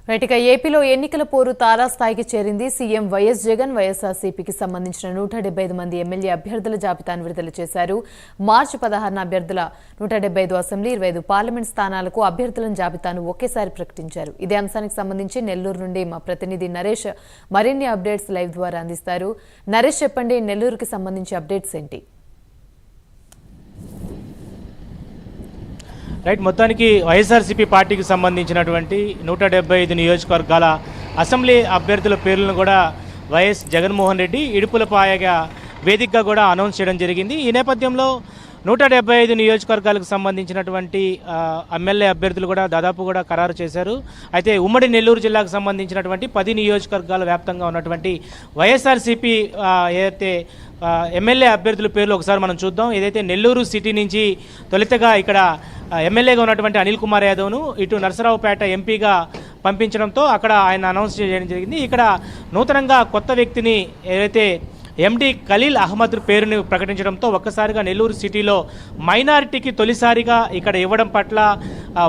Right ఇక ఏపీలో ఎన్నికల పోరు తారాస్థాయికి చేరింది. సీఎం వైఎస్ జగన్ వైఎస్ఆర్సీపీకి సంబంధించిన 175 మంది ఎమ్మెల్యే అభ్యర్థుల జాబితాను విడుదల చేశారు. మార్చి 16న అభ్యర్థుల 175 అసెంబ్లీ 25 పార్లమెంట్ స్థానాలకు అభ్యర్థుల జాబితాను ఒకేసారి ప్రకటించారు. ఇదే అంశానికి సంబంధించి నెల్లూరు నుండి మా ప్రతినిధి నరేష్ మరిన్ని అప్డేట్స్ లైవ్ ద్వారా అందిస్తారు. నరేష్, చెప్పండి, నెల్లూరుకి సంబంధించి అప్డేట్స్ ఏంటి? రైట్, మొత్తానికి వైఎస్ఆర్సీపీ పార్టీకి సంబంధించినటువంటి 175 నియోజకవర్గాల అసెంబ్లీ అభ్యర్థుల పేర్లను కూడా వైఎస్ జగన్మోహన్ రెడ్డి ఇడుపులపాయగా వేదికగా కూడా అనౌన్స్ చేయడం జరిగింది. ఈ నేపథ్యంలో 175 నియోజకవర్గాలకు సంబంధించినటువంటి ఎమ్మెల్యే అభ్యర్థులు కూడా దాదాపు కూడా ఖరారు చేశారు. అయితే ఉమ్మడి నెల్లూరు జిల్లాకు సంబంధించినటువంటి 10 నియోజకవర్గాల వ్యాప్తంగా ఉన్నటువంటి వైఎస్ఆర్సీపీ ఏదైతే ఎమ్మెల్యే అభ్యర్థుల పేర్లు ఒకసారి మనం చూద్దాం. ఏదైతే నెల్లూరు సిటీ నుంచి తొలితగా ఇక్కడ ఎమ్మెల్యేగా ఉన్నటువంటి అనిల్ కుమార్ యాదవ్ను ఇటు నరసరావుపేట ఎంపీగా పంపించడంతో అక్కడ ఆయన అనౌన్స్ చేయడం జరిగింది. ఇక్కడ నూతనంగా కొత్త వ్యక్తిని ఏదైతే ఎండి ఖలీల్ అహ్మద్ పేరుని ప్రకటించడంతో ఒక్కసారిగా నెల్లూరు సిటీలో మైనారిటీకి తొలిసారిగా ఇక్కడ ఇవ్వడం పట్ల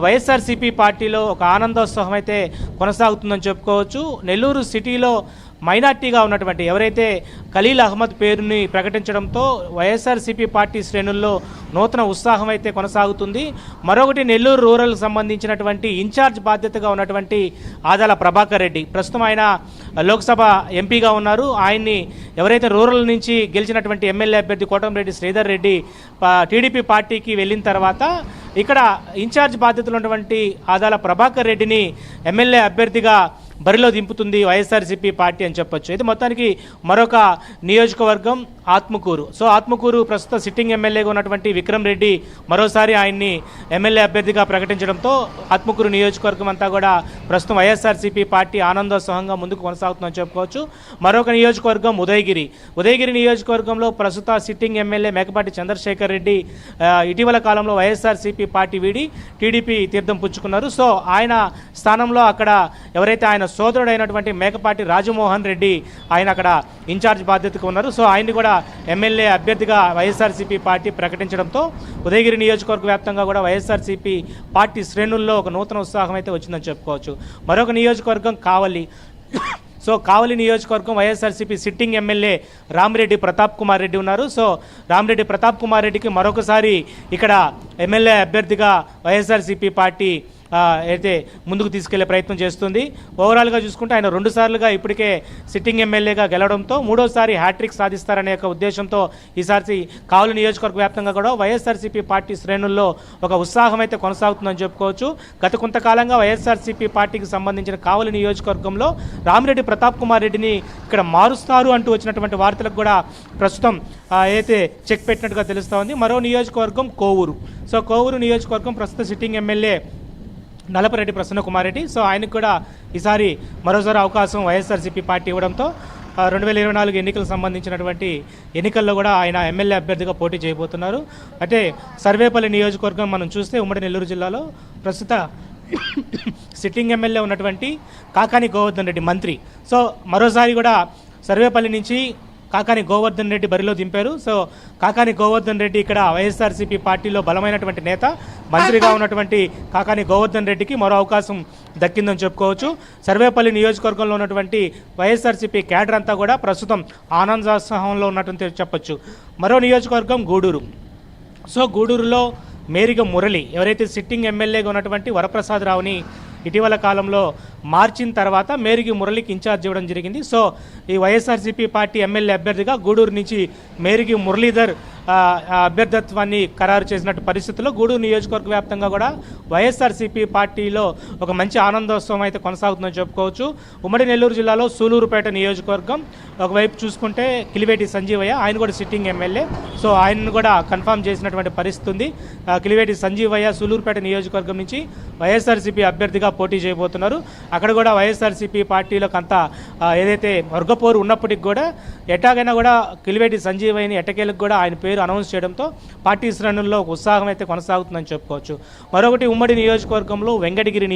వైఎస్ఆర్సీపీ పార్టీలో ఒక ఆనందోత్సవం అయితే కొనసాగుతుందని చెప్పుకోవచ్చు. నెల్లూరు సిటీలో మైనార్టీగా ఉన్నటువంటి ఎవరైతే ఖలీల్ అహ్మద్ పేరుని ప్రకటించడంతో వైఎస్ఆర్సీపీ పార్టీ శ్రేణుల్లో నూతన ఉత్సాహం అయితే కొనసాగుతుంది. మరొకటి నెల్లూరు రూరల్కి సంబంధించినటువంటి ఇన్ఛార్జ్ బాధ్యతగా ఉన్నటువంటి ఆదాల ప్రభాకర్ రెడ్డి, ప్రస్తుతం ఆయన లోక్సభ ఎంపీగా ఉన్నారు. ఆయన్ని ఎవరైతే రూరల్ నుంచి గెలిచినటువంటి ఎమ్మెల్యే అభ్యర్థి కోటంరెడ్డి శ్రీధర్ రెడ్డి టీడీపీ పార్టీకి వెళ్ళిన తర్వాత ఇక్కడ ఇన్ఛార్జ్ బాధ్యతలు ఉన్నటువంటి ఆదాల ప్రభాకర్ రెడ్డిని ఎమ్మెల్యే అభ్యర్థిగా బరిలో దింపుతుంది వైఎస్ఆర్సీపీ పార్టీ అని చెప్పొచ్చు. అయితే మొత్తానికి మరొక నియోజకవర్గం ఆత్మకూరు. సో ఆత్మకూరు ప్రస్తుత సిట్టింగ్ ఎమ్మెల్యేగా ఉన్నటువంటి విక్రమ్ రెడ్డి మరోసారి ఆయన్ని ఎమ్మెల్యే అభ్యర్థిగా ప్రకటించడంతో ఆత్మకూరు నియోజకవర్గం అంతా కూడా ప్రస్తుతం వైఎస్ఆర్సీపీ పార్టీ ఆనందోత్సవంగా ముందుకు కొనసాగుతుందని చెప్పుకోవచ్చు. మరొక నియోజకవర్గం ఉదయగిరి నియోజకవర్గంలో ప్రస్తుత సిట్టింగ్ ఎమ్మెల్యే మేకపాటి చంద్రశేఖర్ రెడ్డి ఇటీవల కాలంలో వైఎస్ఆర్సీపీ పార్టీ వీడి టీడీపీ తీర్థం పుచ్చుకున్నారు. సో ఆయన స్థానంలో అక్కడ ఎవరైతే ఆయన సోదరుడైనటువంటి మేకపాటి రాజమోహన్ రెడ్డి ఆయన అక్కడ ఇన్ఛార్జ్ బాధ్యతగా ఉన్నారు. సో ఆయన్ని కూడా ఎమ్మెల్యే అభ్యర్థిగా వైఎస్ఆర్సీపీ పార్టీ ప్రకటించడంతో ఉదయగిరి నియోజకవర్గ వ్యాప్తంగా కూడా వైఎస్ఆర్సీపీ పార్టీ శ్రేణుల్లో ఒక నూతన ఉత్సాహం అయితే వచ్చిందని చెప్పుకోవచ్చు. మరొక నియోజకవర్గం కావలి. సో కావలి నియోజకవర్గం వైఎస్ఆర్సీపీ సిట్టింగ్ ఎమ్మెల్యే రామిరెడ్డి ప్రతాప్ కుమార్ రెడ్డి ఉన్నారు. సో రామిరెడ్డి ప్రతాప్ కుమార్ రెడ్డికి మరొకసారి ఇక్కడ ఎమ్మెల్యే అభ్యర్థిగా వైఎస్ఆర్సీపీ పార్టీ అయితే ముందుకు తీసుకెళ్లే ప్రయత్నం చేస్తుంది. ఓవరాల్గా చూసుకుంటే ఆయన 2 సార్లుగా ఇప్పటికే సిట్టింగ్ ఎమ్మెల్యేగా గెలవడంతో 3వసారి హ్యాట్రిక్ సాధిస్తారనే ఒక ఉద్దేశంతో ఈసారి కావలి నియోజకవర్గ వ్యాప్తంగా కూడా వైఎస్ఆర్సీపీ పార్టీ శ్రేణుల్లో ఒక ఉత్సాహం అయితే కొనసాగుతుందని చెప్పుకోవచ్చు. గత కొంతకాలంగా వైఎస్ఆర్సీపీ పార్టీకి సంబంధించిన కావలి నియోజకవర్గంలో రామిరెడ్డి ప్రతాప్ కుమార్ రెడ్డిని ఇక్కడ మారుస్తారు అంటూ వచ్చినటువంటి వార్తలకు కూడా ప్రస్తుతం అయితే చెక్ పెట్టినట్టుగా తెలుస్తూ ఉంది. మరో నియోజకవర్గం కోవూరు. సో కోవూరు నియోజకవర్గం ప్రస్తుత sitting MLA Nallapareddy Prasanna Kumar Reddy. So ఆయనకు కూడా ఈసారి మరోసారి అవకాశం వైఎస్ఆర్సీపీ పార్టీ ఇవ్వడంతో 2024 ఎన్నికలకు సంబంధించినటువంటి ఎన్నికల్లో కూడా ఆయన ఎమ్మెల్యే అభ్యర్థిగా పోటీ చేయబోతున్నారు. అంటే సర్వేపల్లి నియోజకవర్గం మనం చూస్తే ఉమ్మడి నెల్లూరు జిల్లాలో ప్రస్తుత సిట్టింగ్ ఎమ్మెల్యే ఉన్నటువంటి కాకాని గోవర్ధన్ రెడ్డి మంత్రి. సో మరోసారి కూడా సర్వేపల్లి నుంచి కాకాని గోవర్ధన్ రెడ్డి బరిలో దింపారు. సో కాకాని గోవర్ధన్ రెడ్డి ఇక్కడ వైఎస్ఆర్సీపీ పార్టీలో బలమైనటువంటి నేత, మంత్రిగా ఉన్నటువంటి కాకాని గోవర్ధన్ రెడ్డికి మరో అవకాశం దక్కిందని చెప్పుకోవచ్చు. సర్వేపల్లి నియోజకవర్గంలో ఉన్నటువంటి వైఎస్ఆర్సీపీ క్యాడర్ అంతా కూడా ప్రస్తుతం ఆనందోత్సాహంలో ఉన్నట్టు చెప్పొచ్చు. మరో నియోజకవర్గం గూడూరు. సో గూడూరులో మేరిగ మురళి ఎవరైతే సిట్టింగ్ ఎమ్మెల్యేగా ఉన్నటువంటి వరప్రసాదరావుని ఇటీవల కాలంలో మార్చిన తర్వాత మేరిగి మురళికి ఇన్ఛార్జ్ ఇవ్వడం జరిగింది. సో ఈ వైఎస్ఆర్సీపీ పార్టీ ఎమ్మెల్యే అభ్యర్థిగా గూడూరు నుంచి మేరిగి మురళీధర్ అభ్యర్థత్వాన్ని ఖరారు చేసినట్టు పరిస్థితుల్లో గూడూరు నియోజకవర్గ వ్యాప్తంగా కూడా వైఎస్ఆర్సీపీ పార్టీలో ఒక మంచి ఆనందోత్సవం అయితే కొనసాగుతుందని చెప్పుకోవచ్చు. ఉమ్మడి నెల్లూరు జిల్లాలో సూలూరుపేట నియోజకవర్గం ఒకవైపు చూసుకుంటే కిలివేటి సంజీవయ్య, ఆయన కూడా సిట్టింగ్ ఎమ్మెల్యే. సో ఆయనను కూడా కన్ఫామ్ చేసినటువంటి పరిస్థితి ఉంది. కిలివేటి సంజీవయ్య సూలూరుపేట నియోజకవర్గం నుంచి వైఎస్ఆర్సీపీ అభ్యర్థిగా పోటీ చేయబోతున్నారు. అక్కడ కూడా వైఎస్ఆర్సీపీ పార్టీలోకి అంతా ఏదైతే వర్గపోరు ఉన్నప్పటికీ కూడా ఎటాగైనా కూడా కిలివేటి సంజీవయ్యని ఎట్టకేలకు కూడా ఆయన పేరు అనౌన్స్ చేయడంతో పార్టీ శ్రేణుల్లో ఒక ఉత్సాహం అయితే కొనసాగుతుందని చెప్పుకోవచ్చు. మరొకటి ఉమ్మడి నియోజకవర్గంలో వెంకటగిరి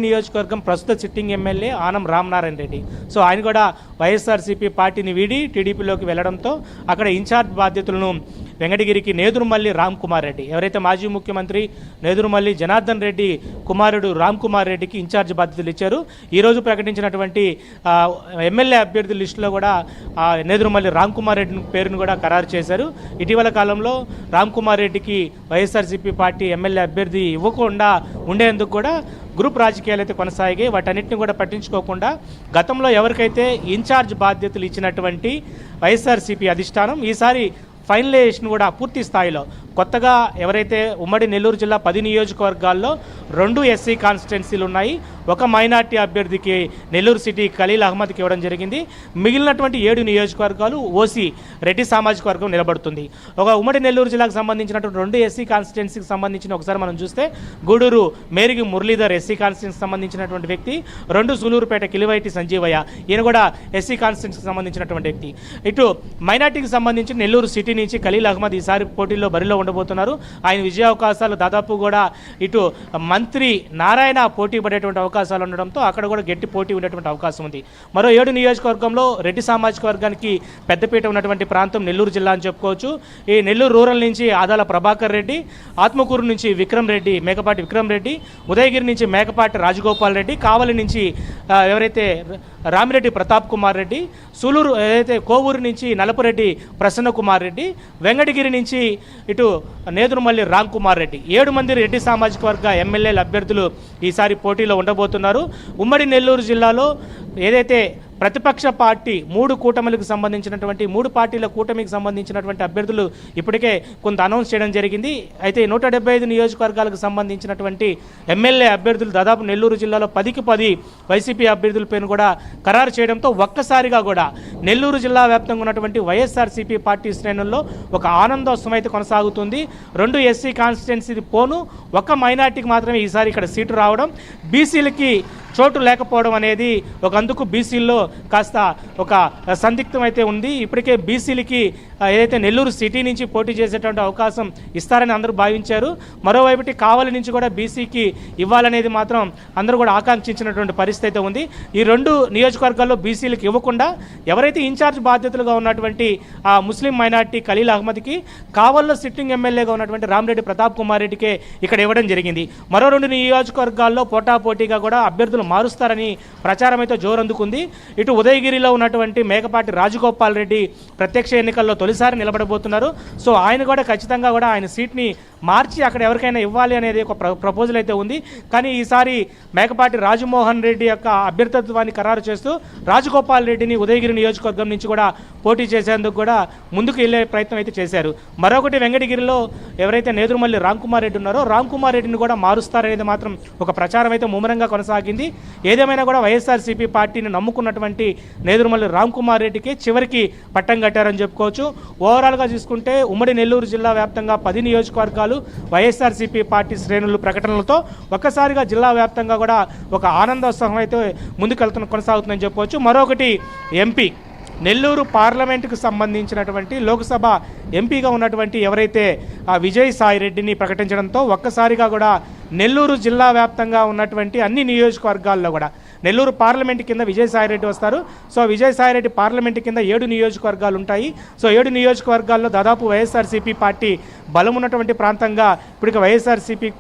నియోజకవర్గం ప్రస్తుత sitting MLA Anam Ramanarayana Reddy. So ఆయన కూడా వైఎస్ఆర్సీపీ పార్టీని వీడి టీడీపీలోకి వెళ్లడంతో అక్కడ ఇన్ఛార్జ్ బాధ్యతలను వెంకటగిరికి నేదురుమల్లి రామ్ కుమార్ రెడ్డి, ఎవరైతే మాజీ ముఖ్యమంత్రి నేదురుమల్లి జనార్దన్ రెడ్డి కుమారుడు రామ్ కుమార్ రెడ్డికి ఇన్ఛార్జ్ బాధ్యతలు ఇచ్చారు. ఈరోజు ప్రకటించినటువంటి ఎమ్మెల్యే అభ్యర్థుల లిస్టులో కూడా నేదురుమల్లి రామ్ కుమార్ రెడ్డి పేరును కూడా ఖరారు చేశారు. ఇటీవల కాలంలో రామ్ కుమార్ రెడ్డికి వైఎస్ఆర్సీపీ పార్టీ ఎమ్మెల్యే అభ్యర్థి ఇవ్వకుండా ఉండేందుకు కూడా గ్రూప్ రాజకీయాలు అయితే కొనసాగాయి. వాటన్నిటిని కూడా పట్టించుకోకుండా గతంలో ఎవరికైతే ఇన్ఛార్జ్ బాధ్యతలు ఇచ్చినటువంటి వైఎస్ఆర్సీపీ అధిష్టానం ఈసారి ఫైనలైజేషన్ కూడా పూర్తి స్థాయిలో కొత్తగా ఎవరైతే ఉమ్మడి నెల్లూరు జిల్లా 10 నియోజకవర్గాల్లో 2 ఎస్సీ కాన్స్టిట్యున్సీలు ఉన్నాయి. ఒక మైనార్టీ అభ్యర్థికి నెల్లూరు సిటీ ఖలీల్ అహ్మద్కి ఇవ్వడం జరిగింది. మిగిలినటువంటి 7 నియోజకవర్గాలు ఓసీ రెడ్డి సామాజిక వర్గం నిలబడుతుంది. ఒక ఉమ్మడి నెల్లూరు జిల్లాకు సంబంధించినటువంటి 2 ఎస్సీ కాన్స్టిట్యున్సీకి సంబంధించిన ఒకసారి మనం చూస్తే గూడూరు మేరికి మురళీధర్ ఎస్సీ కాన్స్టిట్యున్సీకి సంబంధించినటువంటి వ్యక్తి, 2 సూలూరుపేట కిలివైటి సంజీవయ్య, ఈయన కూడా ఎస్సీ కాన్స్టిట్యున్సీకి సంబంధించినటువంటి వ్యక్తి. ఇటు మైనార్టీకి సంబంధించి నెల్లూరు సిటీ నుంచి ఖలీల్ అహ్మద్ ఈసారి పోటీలో బరిలో ఉండబోతున్నారు. ఆయన విజయావకాశాలు దాదాపు కూడా ఇటు మంత్రి నారాయణ పోటీ పడేటువంటి అవకాశాలు ఉండడంతో అక్కడ కూడా గట్టి పోటీ ఉండేటువంటి అవకాశం ఉంది. మరో 7 నియోజకవర్గంలో రెడ్డి సామాజిక వర్గానికి పెద్దపీట ఉన్నటువంటి ప్రాంతం నెల్లూరు జిల్లా అని చెప్పుకోవచ్చు. ఈ నెల్లూరు రూరల్ నుంచి ఆదాల ప్రభాకర్ రెడ్డి, ఆత్మకూరు నుంచి మేకపాటి విక్రమ్ రెడ్డి, ఉదయగిరి నుంచి మేకపాటి రాజగోపాల్ రెడ్డి, కావలి నుంచి ఎవరైతే రామిరెడ్డి ప్రతాప్ కుమార్ రెడ్డి, సూలూరు ఏదైతే కోవూరు నుంచి నలపురెడ్డి ప్రసన్న కుమార్ రెడ్డి, వెంకటగిరి నుంచి ఇటు నేదురుమల్లి రామ్ కుమార్ రెడ్డి, 7 మంది రెడ్డి సామాజిక వర్గ ఎమ్మెల్యేల అభ్యర్థులు ఈసారి పోటీలో ఉండబోతున్నారు. ఉమ్మడి నెల్లూరు జిల్లాలో ఏదైతే ప్రతిపక్ష పార్టీ 3 కూటమిలకు సంబంధించినటువంటి 3 పార్టీల కూటమికి సంబంధించినటువంటి అభ్యర్థులు ఇప్పటికే కొంత అనౌన్స్ చేయడం జరిగింది. అయితే 175 నియోజకవర్గాలకు సంబంధించినటువంటి ఎమ్మెల్యే అభ్యర్థులు దాదాపు నెల్లూరు జిల్లాలో 10కి 10 వైసీపీ అభ్యర్థుల పేరును కూడా ఖరారు చేయడంతో ఒక్కసారిగా కూడా నెల్లూరు జిల్లా వ్యాప్తంగా ఉన్నటువంటి వైఎస్ఆర్సీపీ పార్టీ శ్రేణుల్లో ఒక ఆనందోత్సవం అయితే కొనసాగుతుంది. 2 ఎస్సీ కాన్స్టిట్యున్సీ పోను, ఒక మైనార్టీకి మాత్రమే ఈసారి ఇక్కడ సీటు రావడం, బీసీలకి చోటు లేకపోవడం అనేది ఒక అందుకు బీసీల్లో కాస్త ఒక సందిగ్ధం అయితే ఉంది. ఇప్పటికే బీసీలకి ఏదైతే నెల్లూరు సిటీ నుంచి పోటీ చేసేటువంటి అవకాశం ఇస్తారని అందరూ భావించారు. మరోవైపు కావలి నుంచి కూడా బీసీకి ఇవ్వాలనేది మాత్రం అందరూ కూడా ఆకాంక్షించినటువంటి పరిస్థితి అయితే ఉంది. ఈ 2 నియోజకవర్గాల్లో బీసీలకు ఇవ్వకుండా ఎవరైతే ఇన్ఛార్జ్ బాధ్యతలుగా ఉన్నటువంటి ముస్లిం మైనార్టీ ఖలీల్ అహ్మద్కి, కావల్లో సిట్టింగ్ ఎమ్మెల్యేగా ఉన్నటువంటి రామిరెడ్డి ప్రతాప్ కుమార్ రెడ్డికే ఇక్కడ ఇవ్వడం జరిగింది. మరో 2 నియోజకవర్గాల్లో పోటాపోటీగా కూడా అభ్యర్థులు మారుస్తారని ప్రచారం అయితే జోరందుకుంది. ఇటు ఉదయగిరిలో ఉన్నటువంటి మేకపాటి రాజగోపాల్ రెడ్డి ప్రత్యక్ష ఎన్నికల్లో తొలిసారి నిలబడబోతున్నారు. సో ఆయన కూడా ఖచ్చితంగా కూడా ఆయన సీట్ని మార్చి అక్కడ ఎవరికైనా ఇవ్వాలి అనేది ఒక ప్రపోజల్ అయితే ఉంది. కానీ ఈసారి మేకపాటి రాజమోహన్ రెడ్డి యొక్క అభ్యర్థిత్వాన్ని ఖరారు చేస్తూ రాజగోపాల్ రెడ్డిని ఉదయగిరి నియోజకవర్గం నుంచి కూడా పోటీ చేసేందుకు కూడా ముందుకు వెళ్ళే ప్రయత్నం అయితే చేశారు. మరొకటి వెంకటగిరిలో ఎవరైతే నేదురుమల్లి రామ్ కుమార్ రెడ్డి ఉన్నారో రామ్ కుమార్ రెడ్డిని కూడా మారుస్తారనేది మాత్రం ఒక ప్రచారం అయితే ముమ్మరంగా కొనసాగింది. ఏదేమైనా కూడా వైఎస్ఆర్సీపీ పార్టీని నమ్ముకున్నటువంటి నేదురుమల్లి రామ్ కుమార్ రెడ్డికి చివరికి పట్టం కట్టారని చెప్పుకోవచ్చు. ఓవరాల్గా చూసుకుంటే ఉమ్మడి నెల్లూరు జిల్లా వ్యాప్తంగా 10 నియోజకవర్గాలు వైఎస్ఆర్సీపీ పార్టీ శ్రేణులు ప్రకటనలతో ఒక్కసారిగా జిల్లా వ్యాప్తంగా కూడా ఒక ఆనందోత్సవం అయితే కొనసాగుతుందని చెప్పవచ్చు. మరొకటి ఎంపీ నెల్లూరు పార్లమెంటుకు సంబంధించినటువంటి లోక్సభ ఎంపీగా ఉన్నటువంటి ఎవరైతే విజయసాయి రెడ్డిని ప్రకటించడంతో ఒక్కసారిగా కూడా నెల్లూరు జిల్లా వ్యాప్తంగా ఉన్నటువంటి అన్ని నియోజకవర్గాల్లో కూడా నెల్లూరు పార్లమెంట్ కింద విజయసాయిరెడ్డి వస్తారు. సో విజయసాయిరెడ్డి పార్లమెంట్ కింద 7 నియోజకవర్గాలు ఉంటాయి. సో 7 నియోజకవర్గాల్లో దాదాపు వైఎస్ఆర్సీపీ పార్టీ బలం ఉన్నటువంటి ప్రాంతంగా ఇప్పటికి వైఎస్ఆర్సీపీ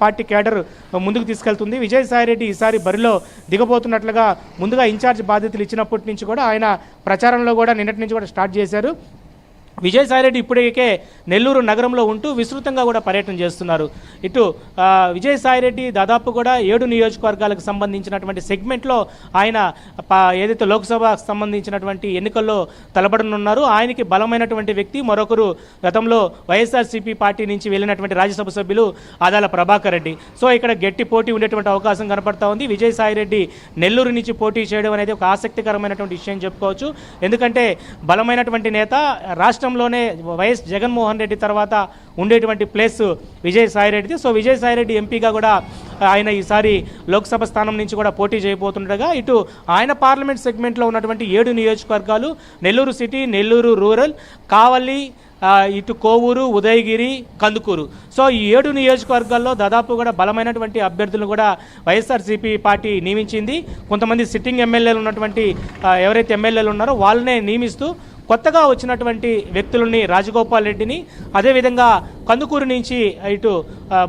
పార్టీ కేడర్ ముందుకు తీసుకెళ్తుంది. విజయసాయిరెడ్డి ఈసారి బరిలో దిగబోతున్నట్లుగా ముందుగా ఇన్ఛార్జ్ బాధ్యతలు ఇచ్చినప్పటి నుంచి కూడా ఆయన ప్రచారంలో కూడా నిన్నటి నుంచి కూడా స్టార్ట్ చేశారు. విజయసాయిరెడ్డి ఇప్పటికే నెల్లూరు నగరంలో ఉంటూ విస్తృతంగా కూడా పర్యటన చేస్తున్నారు. ఇటు విజయసాయిరెడ్డి దాదాపు కూడా 7 నియోజకవర్గాలకు సంబంధించినటువంటి సెగ్మెంట్లో ఆయన ఏదైతే లోక్సభకు సంబంధించినటువంటి ఎన్నికల్లో తలబడనున్నారు. ఆయనకి బలమైనటువంటి వ్యక్తి మరొకరు గతంలో వైఎస్ఆర్సీపీ పార్టీ నుంచి వెళ్ళినటువంటి రాజ్యసభ సభ్యులు ఆదాల ప్రభాకర్ రెడ్డి. సో ఇక్కడ గట్టి పోటీ ఉండేటువంటి అవకాశం కనపడతా ఉంది. విజయసాయిరెడ్డి నెల్లూరు నుంచి పోటీ చేయడం అనేది ఒక ఆసక్తికరమైనటువంటి విషయం చెప్పుకోవచ్చు. ఎందుకంటే బలమైనటువంటి నేత, రాష్ట్రంలోనే వైఎస్ జగన్మోహన్ రెడ్డి తర్వాత ఉండేటువంటి ప్లేస్ విజయసాయిరెడ్డిది. సో విజయసాయిరెడ్డి ఎంపీగా కూడా ఆయన ఈసారి లోక్సభ స్థానం నుంచి కూడా పోటీ చేయబోతుండగా ఇటు ఆయన పార్లమెంట్ సెగ్మెంట్లో ఉన్నటువంటి 7 నియోజకవర్గాలు నెల్లూరు సిటీ, నెల్లూరు రూరల్, కావలి, ఇటు కోవూరు, ఉదయగిరి, కందుకూరు. సో ఈ 7 నియోజకవర్గాల్లో దాదాపు కూడా బలమైనటువంటి అభ్యర్థులను కూడా వైఎస్ఆర్సీపీ పార్టీ నియమించింది. కొంతమంది సిట్టింగ్ ఎమ్మెల్యేలు ఉన్నటువంటి ఎవరైతే ఎమ్మెల్యేలు ఉన్నారో వాళ్ళనే నియమిస్తూ కొత్తగా వచ్చినటువంటి వ్యక్తులని రాజగోపాల్ రెడ్డిని, అదేవిధంగా కందుకూరు నుంచి ఇటు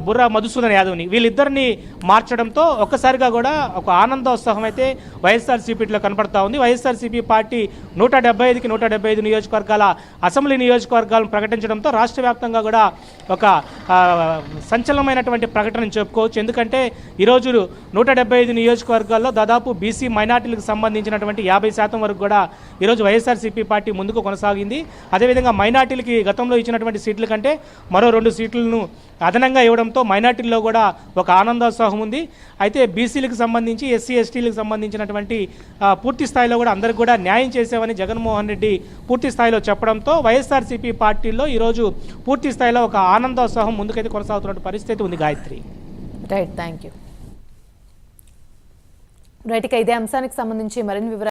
బుర్రా మధుసూదన్ యాదవ్ని వీళ్ళిద్దరిని మార్చడంతో ఒక్కసారిగా కూడా ఒక ఆనందోత్సాహం అయితే వైఎస్ఆర్సీపీలో కనపడతా ఉంది. వైఎస్ఆర్సీపీ పార్టీ 175కి 175 నియోజకవర్గాల అసెంబ్లీ నియోజకవర్గాలను ప్రకటించడంతో రాష్ట్ర వ్యాప్తంగా కూడా ఒక సంచలనమైనటువంటి ప్రకటన చెప్పుకోవచ్చు. ఎందుకంటే ఈరోజు 175 నియోజకవర్గాల్లో దాదాపు బీసీ మైనార్టీలకు సంబంధించినటువంటి 50% వరకు కూడా ఈరోజు వైఎస్ఆర్సీపీ పార్టీ ముందుకు కొనసాగింది. అదేవిధంగా మైనార్టీలకి గతంలో ఇచ్చినటువంటి సీట్ల కంటే మరో 2 సీట్లను అదనంగా ఇవ్వడంతో మైనార్టీల్లో కూడా ఒక ఆనందోత్సాహం ఉంది. అయితే బీసీలకు సంబంధించి ఎస్సీ ఎస్టీలకు సంబంధించినటువంటి పూర్తి స్థాయిలో కూడా అందరికి కూడా న్యాయం చేసామని జగన్మోహన్ రెడ్డి పూర్తి స్థాయిలో చెప్పడంతో వైఎస్ఆర్సీపీ పార్టీలో ఈరోజు పూర్తి స్థాయిలో ఒక ఆనందోత్సాహం ముందుకైతే కొనసాగుతున్న పరిస్థితి ఉంది. Gayatri. Right, thank you. Right, ఇక ఇదే అంశానికి సంబంధించి మరిన్ని వివరాలు